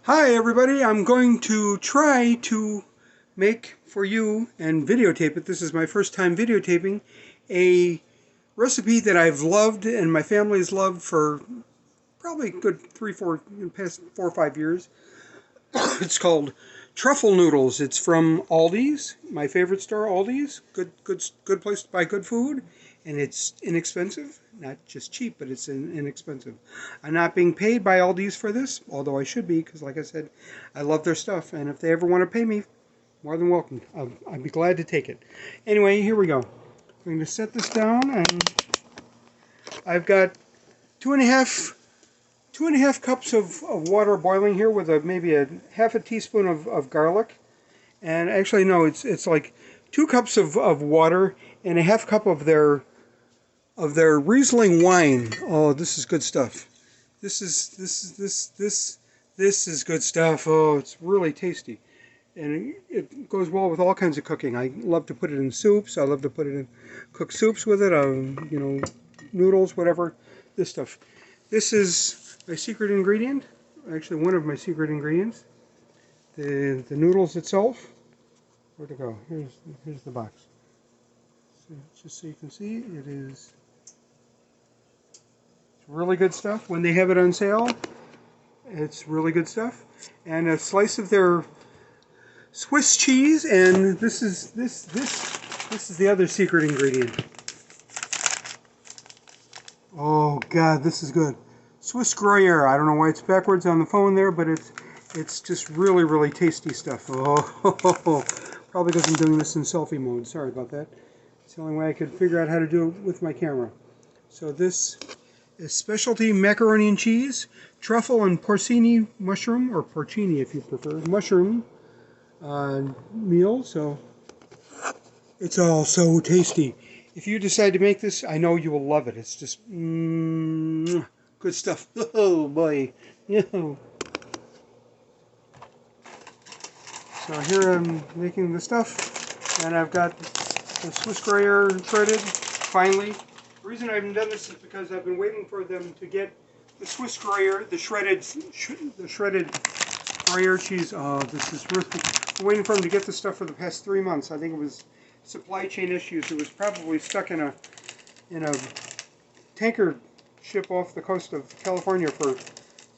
Hi everybody, I'm going to try to make for you and videotape it. This is my first time videotaping a recipe that I've loved and my family has loved for probably a good past 4 or 5 years. It's called truffle noodles. It's from Aldi's, my favorite store, Aldi's. Good place to buy good food, and it's inexpensive. Not just cheap, but it's inexpensive. I'm not being paid by Aldi's for this, although I should be, because like I said, I love their stuff, and if they ever want to pay me, more than welcome. I'd be glad to take it. Anyway, here we go. I'm going to set this down, and I've got two and a half cups of water boiling here with maybe a half a teaspoon of garlic. And actually, no, it's like 2 cups of water and a half cup of their Riesling wine. Oh, this is good stuff. This is good stuff. Oh, it's really tasty. And it goes well with all kinds of cooking. I love to put it in soups. I love to put it in cook soups with it. Noodles, whatever. This stuff. This is my secret ingredient. Actually, one of my secret ingredients. The noodles itself. Where'd it go? Here's the box. So, just so you can see, it's really good stuff. When they have it on sale, it's really good stuff. And a slice of their Swiss cheese, and this is the other secret ingredient. Oh God, this is good. Swiss Gruyere. I don't know why it's backwards on the phone there, but it's just really tasty stuff. Oh, probably because I'm doing this in selfie mode. Sorry about that. It's the only way I could figure out how to do it with my camera. So this is specialty macaroni and cheese, truffle and porcini mushroom, or porcini if you prefer, mushroom meal. So it's all so tasty. If you decide to make this, I know you will love it. It's just good stuff. Oh boy. So here I'm making the stuff, and I've got the Swiss Gruyere shredded, finally. The reason I haven't done this is because I've been waiting for them to get the Swiss Gruyere, the shredded Gruyere cheese. Oh, this is really... I'm waiting for them to get this stuff for the past 3 months. I think it was supply chain issues. It was probably stuck in a tanker ship off the coast of California for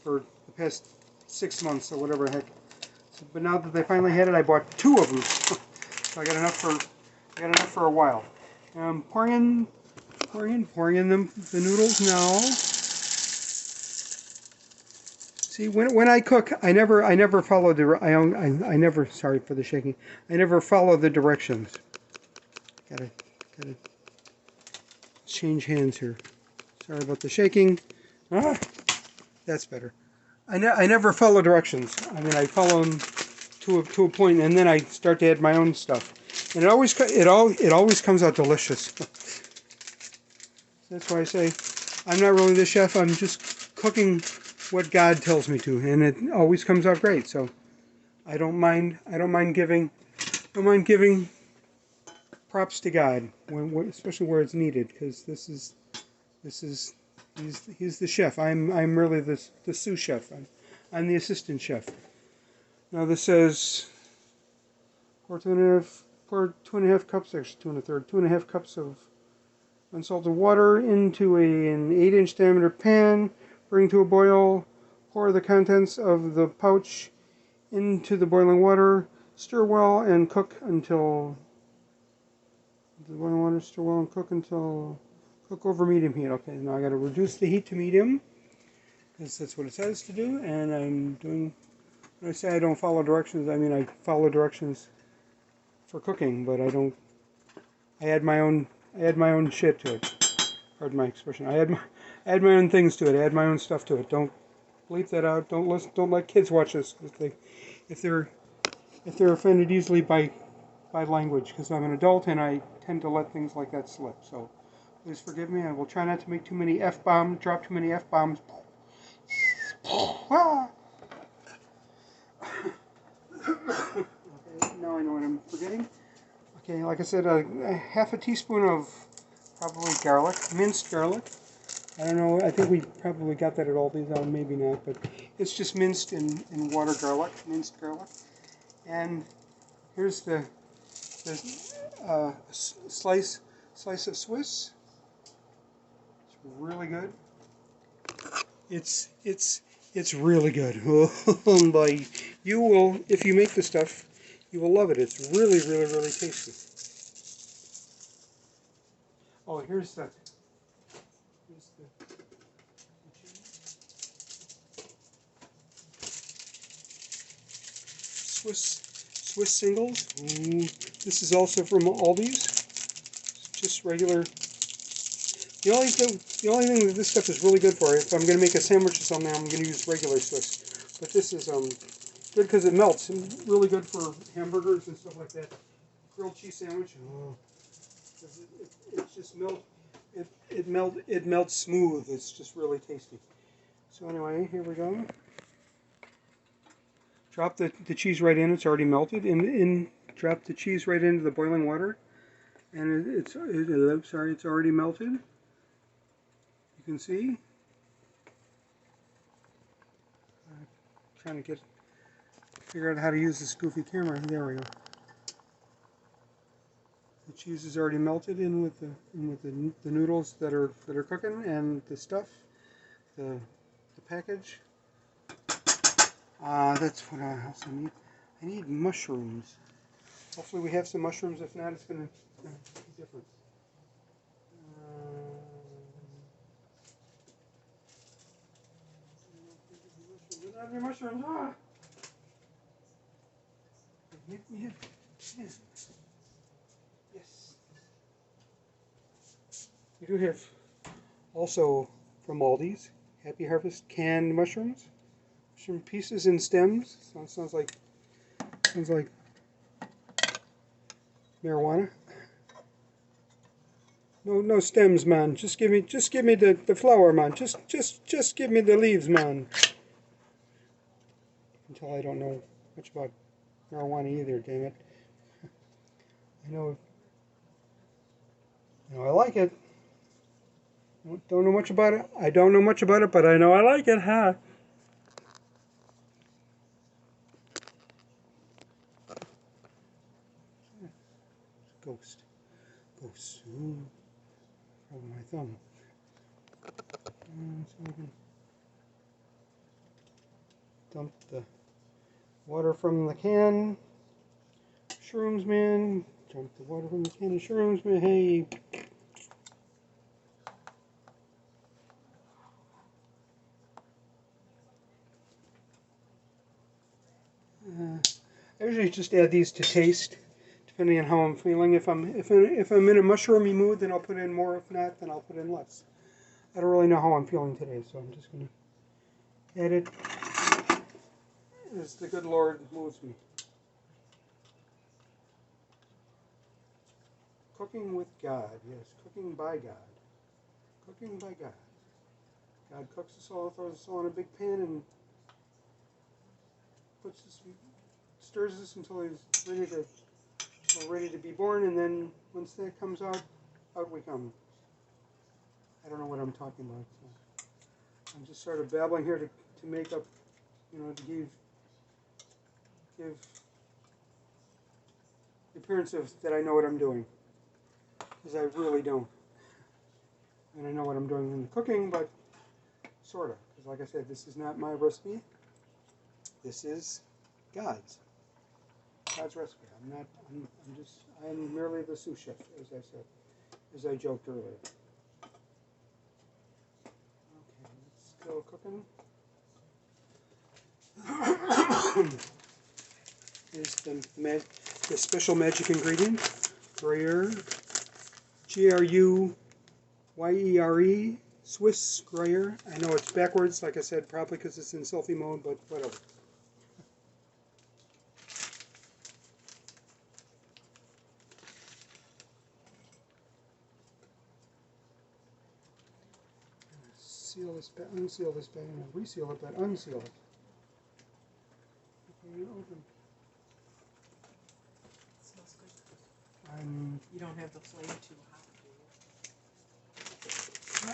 the past 6 months or whatever the heck. So, but now that they finally had it, I bought 2 of them. So I got enough for a while. Pouring in the noodles now. See, when I cook, I never follow I never, sorry for the shaking. I never follow the directions. Gotta change hands here. Sorry about the shaking. Ah, that's better. I never follow directions. I mean, I follow them to a point, and then I start to add my own stuff, and it always comes out delicious. That's why I say I'm not really the chef. I'm just cooking what God tells me to, and it always comes out great. So I don't mind giving props to God, especially where it's needed, because he's the chef. I'm merely the sous chef. I'm the assistant chef. Now this says pour 2.5 cups, actually 2 1/3, 2.5 cups of unsalted water into an 8-inch diameter pan. Bring to a boil. Pour the contents of the pouch into the boiling water. Stir well and cook until cook over medium heat. Okay, now I got to reduce the heat to medium, because that's what it says to do. And I'm doing. When I say I don't follow directions, I mean I follow directions for cooking, but I don't. I add my own shit to it. Pardon my expression. I add my own things to it. I add my own stuff to it. Don't bleep that out. Don't let kids watch this, if they're offended easily by language, because I'm an adult and I tend to let things like that slip. So please forgive me. I will try not to make too many F-bombs, drop too many F-bombs. Okay, now I know what I'm forgetting. Okay, like I said, a half a teaspoon of probably garlic, minced garlic. I don't know, I think we probably got that at Aldi's, maybe not, but It's just minced in water garlic, minced garlic. And here's the slice of Swiss. It's really good. It's really good. Oh boy, you will, if you make the stuff, you will love it. It's really tasty. Oh, here's the Swiss singles. Ooh, this is also from Aldi's. It's just regular. The only thing that this stuff is really good for, if I'm going to make a sandwich or something, I'm going to use regular Swiss. But this is good because it melts, and really good for hamburgers and stuff like that. Grilled cheese sandwich. Oh, it just it melts smooth. It's just really tasty. So anyway, here we go. Drop the cheese right in. It's already melted. Drop the cheese right into the boiling water, and it's already melted. You can see. I'm trying to figure out how to use this goofy camera. There we go. The cheese is already melted in with the noodles that are cooking, and the stuff, the package. That's what I also need. I need mushrooms. Hopefully we have some mushrooms. If not, it's going to be different. Not any mushrooms. Yeah. Yes. We do have also from Aldi's Happy Harvest canned mushrooms. Mushroom pieces and stems. Sounds like marijuana. No stems, man. Just give me the flower, man. Just give me the leaves, man. Until I don't know much about marijuana either, dang it. I know I like it. Don't know much about it. I don't know much about it, but I know I like it, huh? Ghost. Ooh, probably my thumb. So I can dump the water from the can. Shrooms, man. Dump the water from the can of shrooms, man. Hey. I usually just add these to taste, depending on how I'm feeling. If I'm in a mushroomy mood, then I'll put in more. If not, then I'll put in less. I don't really know how I'm feeling today, so I'm just going to add it as the good Lord moves me. Cooking with God, yes, cooking by God. Cooking by God. God cooks us all, throws us all in a big pan, and stirs us until he's ready to be born, and then once that comes out we come. I don't know what I'm talking about. So I'm just sort of babbling here to make up, to give the appearance of that I know what I'm doing, because I really don't. And I know what I'm doing in the cooking, but sort of, because like I said, this is not my recipe. This is God's recipe. I'm merely the sous chef, as I said, as I joked earlier. Okay, it's still cooking. Here's the special magic ingredient, Gruyere, Gruyere, Swiss Gruyere. I know it's backwards, like I said, probably because it's in selfie mode, but whatever. Seal this back, unseal this back, and reseal it, but unseal it. Okay, open. It smells good. You don't have the flame too hot,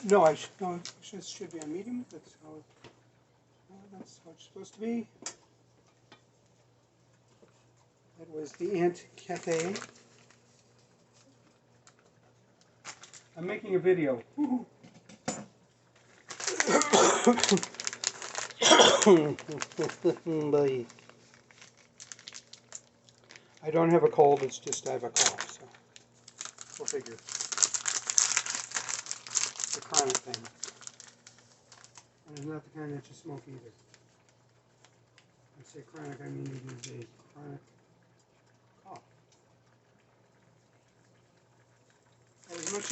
do you? No, it should be on medium. That's how That's how it's supposed to be. That was the Ant Cafe. I'm making a video. I don't have a cold, it's just I have a cough, so go figure. It's a chronic thing. And it's not the kind that you smoke either. When I say chronic, I mean it is a chronic cough. Add as much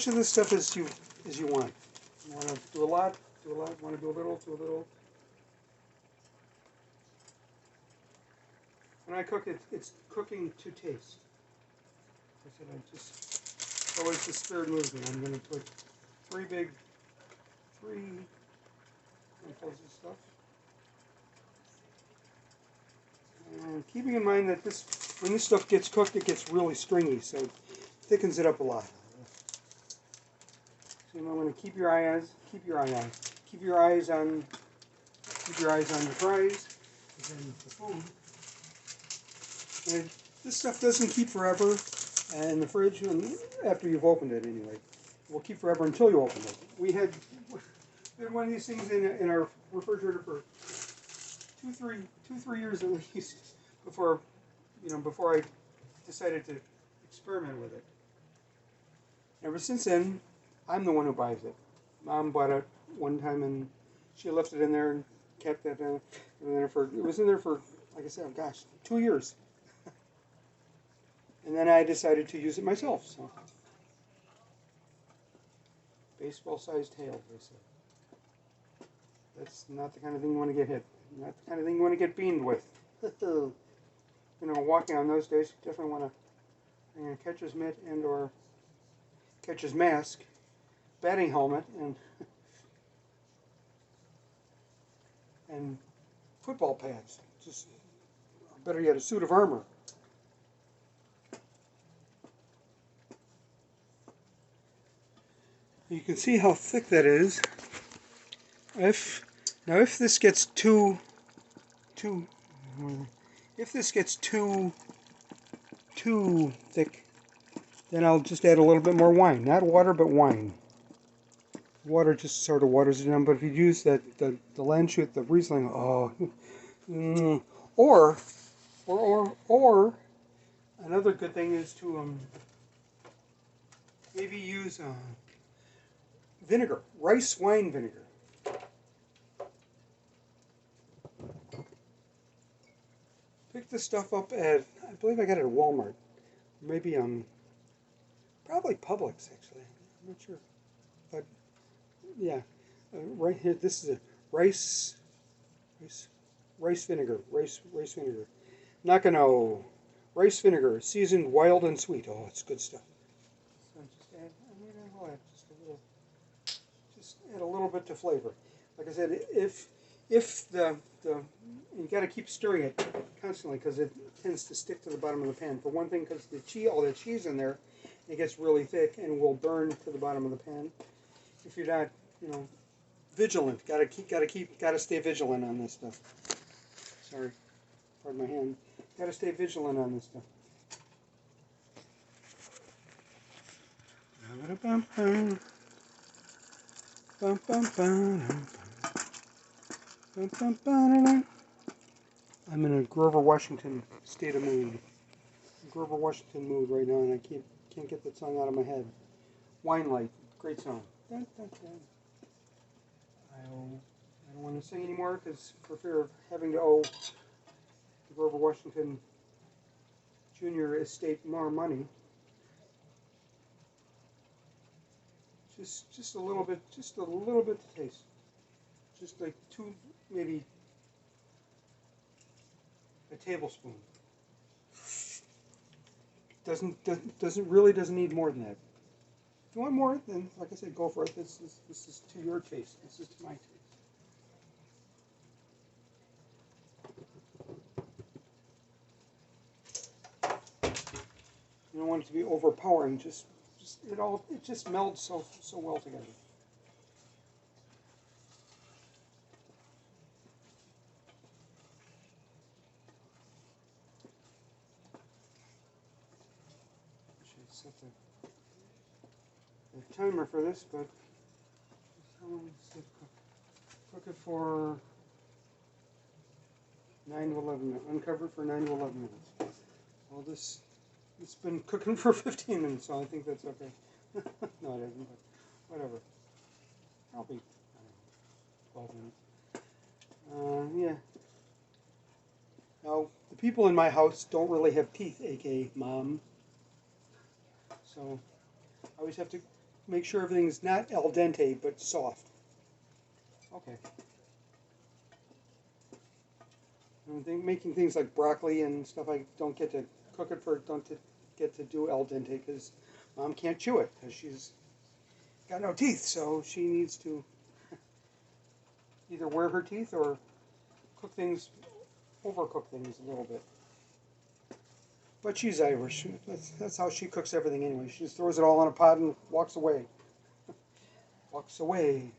of this stuff as you want. You want to do a lot, do a lot. Want to do a little, do a little. When I cook it, it's cooking to taste. I said it's always the spirit moves me. I'm going to put three handfuls of stuff. And keeping in mind that when this stuff gets cooked, it gets really stringy, so it thickens it up a lot. So you might want to keep your eyes on the fries and the food. And this stuff doesn't keep forever in the fridge, and after you've opened it anyway. It will keep forever until you open it. We had one of these things in our refrigerator for 2-3 years at least before I decided to experiment with it. Ever since then, I'm the one who buys it. Mom bought it one time and she left it in there and kept it in there it was in there for, like I said, oh gosh, 2 years. And then I decided to use it myself. So, baseball-sized hail, they say. That's not the kind of thing you want to get hit. Not the kind of thing you want to get beamed with. Walking on those days, you definitely want to bring a catcher's mitt and or catcher's mask, batting helmet, and football pads. Just better yet, a suit of armor. You can see how thick that is. If this gets too thick, then I'll just add a little bit more wine. Not water, but wine. Water just sort of waters it down. But if you use the Landshut, the Riesling, or another good thing is to maybe use vinegar, rice wine vinegar. Pick this stuff up at, I believe I got it at Walmart. Maybe probably Publix actually. I'm not sure, but yeah, right here. This is a rice vinegar, rice vinegar. Nakano rice vinegar, seasoned wild and sweet. Oh, it's good stuff. So just add a little bit to flavor. Like I said, if you got to keep stirring it constantly because it tends to stick to the bottom of the pan. For one thing, because all the cheese in there, it gets really thick and will burn to the bottom of the pan. If you're not, vigilant, gotta stay vigilant on this stuff. Sorry, pardon my hand. Gotta stay vigilant on this stuff. I'm in a Grover Washington state of mood. Grover Washington mood right now, and I can't get that song out of my head. Wine Light, great song. I don't want to sing anymore because for fear of having to owe the Grover Washington Jr. estate more money. Just a little bit to taste. Just like maybe a tablespoon. Doesn't need more than that. If you want more, then like I said, go for it. This is to your taste. This is to my taste. You don't want it to be overpowering. It just melds so well together. set the timer for this, but how long does it cook? Cook it for 9 to 11 minutes. Uncover it for 9 to 11 minutes. Well, it's been cooking for 15 minutes, so I think that's okay. No, it isn't, but whatever. Probably, I don't know, 12 minutes. Yeah. Now, the people in my house don't really have teeth, aka Mom. So, I always have to make sure everything's not al dente, but soft. Okay. Making things like broccoli and stuff, I don't get to cook it don't get to do al dente because Mom can't chew it because she's got no teeth, so she needs to either wear her teeth or overcook things a little bit. But she's Irish. That's how she cooks everything anyway. She just throws it all in a pot and walks away. Walks away.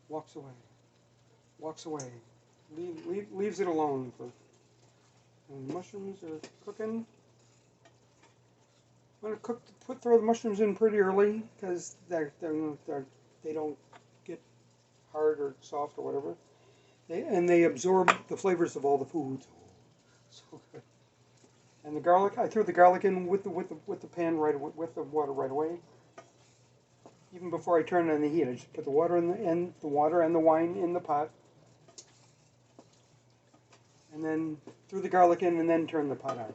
Walks away. Walks away. Leaves it alone for. And the mushrooms are cooking. I'm gonna throw the mushrooms in pretty early because they don't get hard or soft or whatever. They absorb the flavors of all the foods. So good. And the garlic, I threw the garlic in with the pan with the water right away. Even before I turned on the heat, I just put the water and the wine in the pot. And then threw the garlic in and then turned the pot on.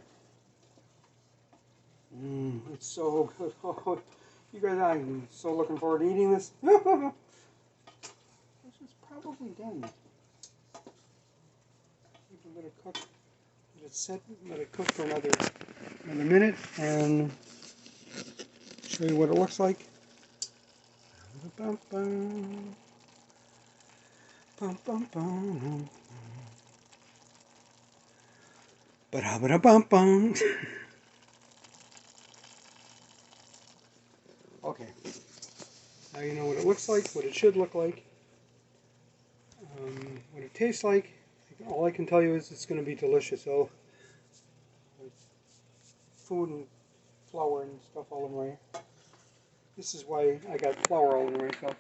It's so good. Oh, you guys, I'm so looking forward to eating this. This is probably done. Let it cook. Let it set. Let it cook for another minute, and show you what it looks like. Bum, bum. Bum, bum, bum. Ba-da-ba-da-bum-bum. Okay. Now you know what it looks like, what it should look like, what it tastes like. All I can tell you is it's going to be delicious. So, food and flour and stuff all over my. This is why I got flour all over myself.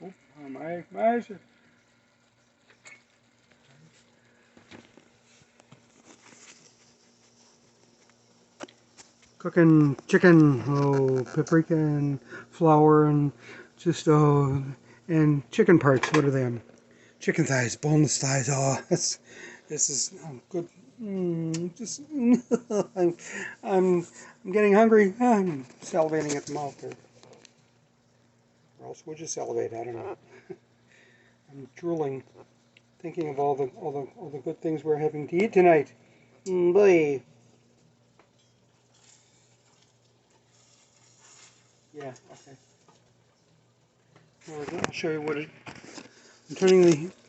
Oh, my eyes are. Cooking chicken, paprika and flour and just and chicken parts. What are they? Chicken thighs, boneless thighs. Oh, this is good. I'm getting hungry. I'm salivating at the mouth here. Or else would you salivate? I don't know. I'm drooling, thinking of all the good things we're having to eat tonight. Boy. Yeah. Okay. I'll show you what it. I'm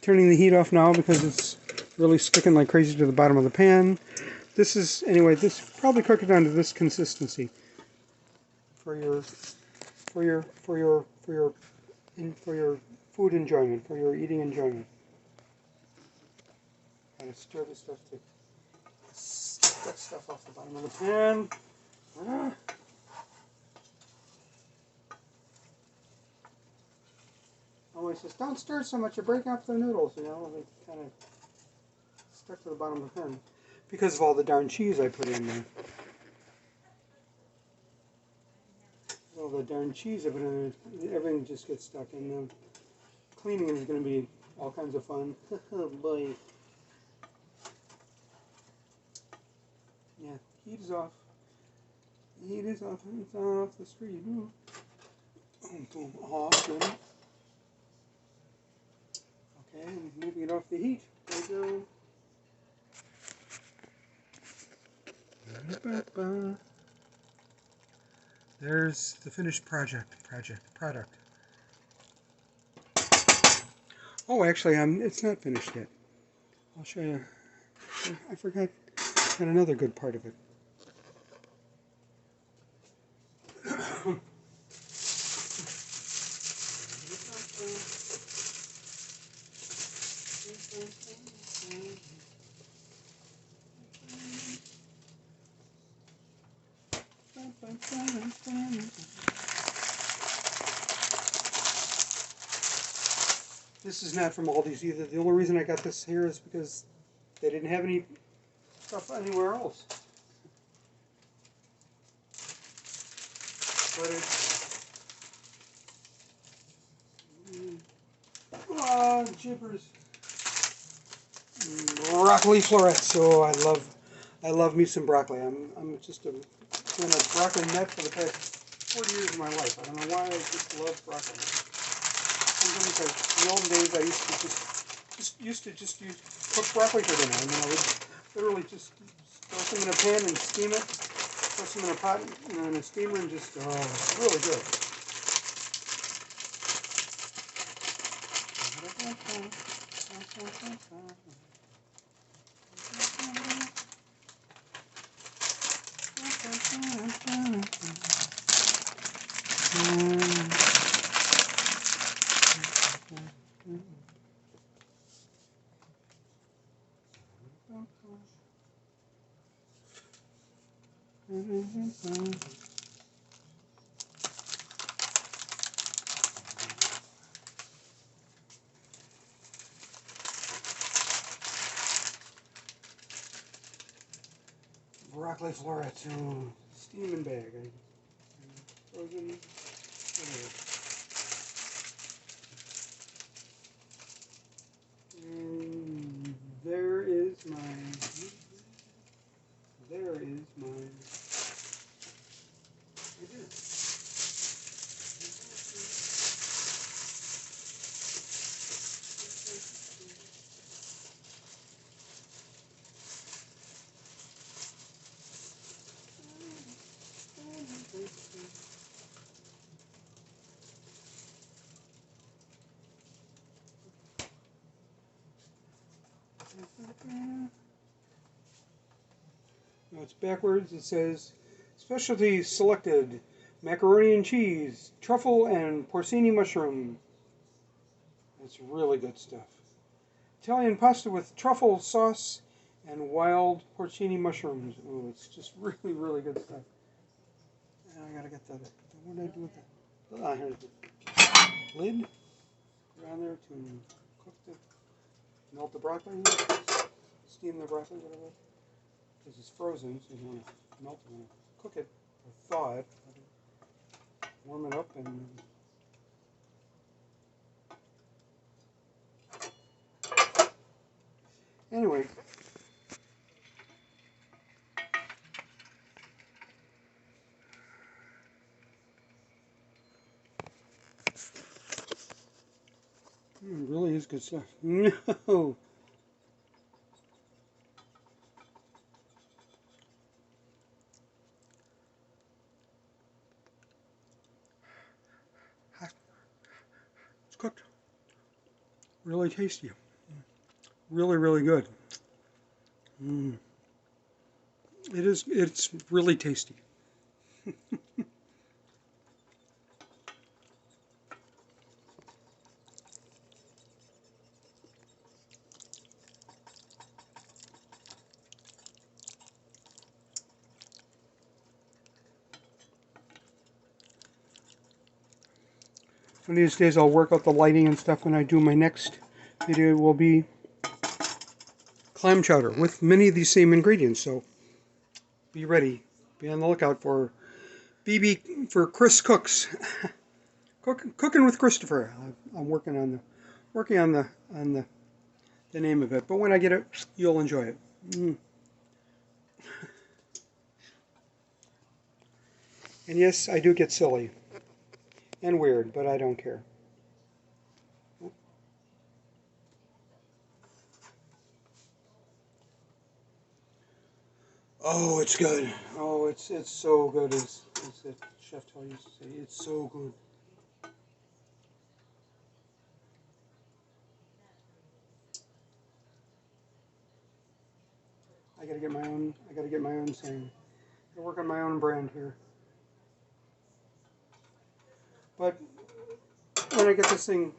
turning the heat off now because it's really sticking like crazy to the bottom of the pan. This is this probably cook it down to this consistency for your food enjoyment, for your eating enjoyment. Gotta stir this stuff to that stuff off the bottom of the pan. Always says, don't stir so much, you break up the noodles, you know, they kind of stuck to the bottom of the pan because of all the darn cheese I put in there. All the darn cheese I put in there, everything just gets stuck, and cleaning is going to be all kinds of fun. Oh boy. Yeah, heat is off. The heat is off. It's off the street. Boom, boom, off. Good. Okay, I'm moving it off the heat. There we go. There's the finished product. Oh, actually, it's not finished yet. I'll show you. I forgot another good part of it. This is not from Aldi's either. The only reason I got this here is because they didn't have any stuff anywhere else. But it's... Oh, jibbers. Broccoli florets. So I love me some broccoli. I'm just been a broccoli nut for the past 40 years of my life. I don't know why, I just love broccoli. Sometimes in the old days I used to just cook broccoli for dinner. I mean, I would literally just throw some in a pan and steam it. Throw some in a pot, in a steamer, and just it's really good. Broccoli florets, steaming bag. Frozen. And there is my. No, it's backwards. It says specialty selected macaroni and cheese, truffle and porcini mushroom. It's really good stuff. Italian pasta with truffle sauce and wild porcini mushrooms. Oh, it's just really, really good stuff. And I gotta get that. What did I do with that? Ah, here's the lid. Put it on there to cook melt the broccoli. Steam the broccoli, whatever. Because it's frozen, so you want to melt it, cook it, or thaw it, warm it up, and anyway. It really is good stuff. No. It's cooked. Really tasty. Really, really good. It's really tasty. One of these days I'll work out the lighting and stuff when I do my next video. Will be clam chowder with many of these same ingredients, so be ready. Be on the lookout for Chris Cooks. Cooking with Christofur. I'm working on the name of it, but when I get it, you'll enjoy it. And yes, I do get silly and weird, but I don't care. Oh, it's good. Oh, it's so good. As that Chef Tell used to say, it's so good. I gotta get my own. I gotta get my own thing. I work on my own brand here. But when I get this thing,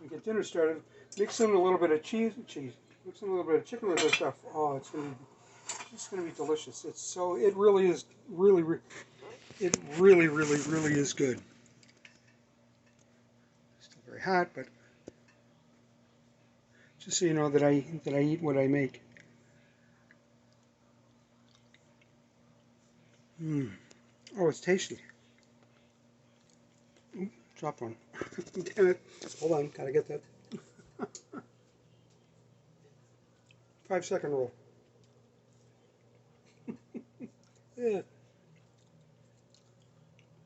we get dinner started. Mix in a little bit of cheese. Mix in a little bit of chicken with this stuff. Oh, it's gonna be delicious. It really is. It really is good. Still very very hot, but just so you know that I eat what I make. Oh, it's tasty. Ooh, dropped one. Damn it. Hold on, gotta get that. 5-second rule. Yeah.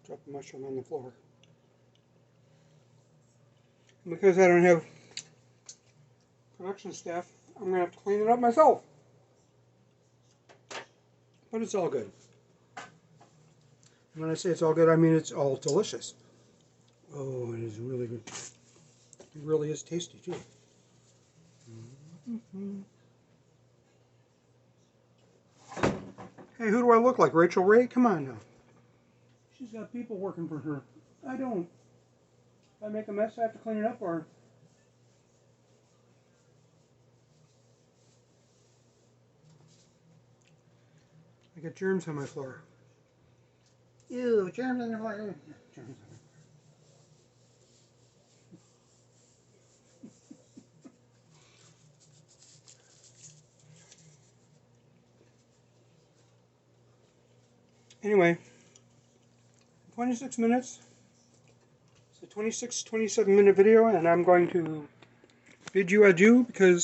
Drop the mushroom on the floor. And because I don't have production staff, I'm going to have to clean it up myself. But it's all good. And when I say it's all good, I mean it's all delicious. Oh, it is really good. It really is tasty, too. Hey, who do I look like? Rachel Ray? Come on now. She's got people working for her. I don't. If I make a mess, I have to clean it up, or... I got germs on my floor. Ew, germs on the floor. Germs on the floor. Anyway, 26 minutes. It's a 27 minute video, and I'm going to bid you adieu because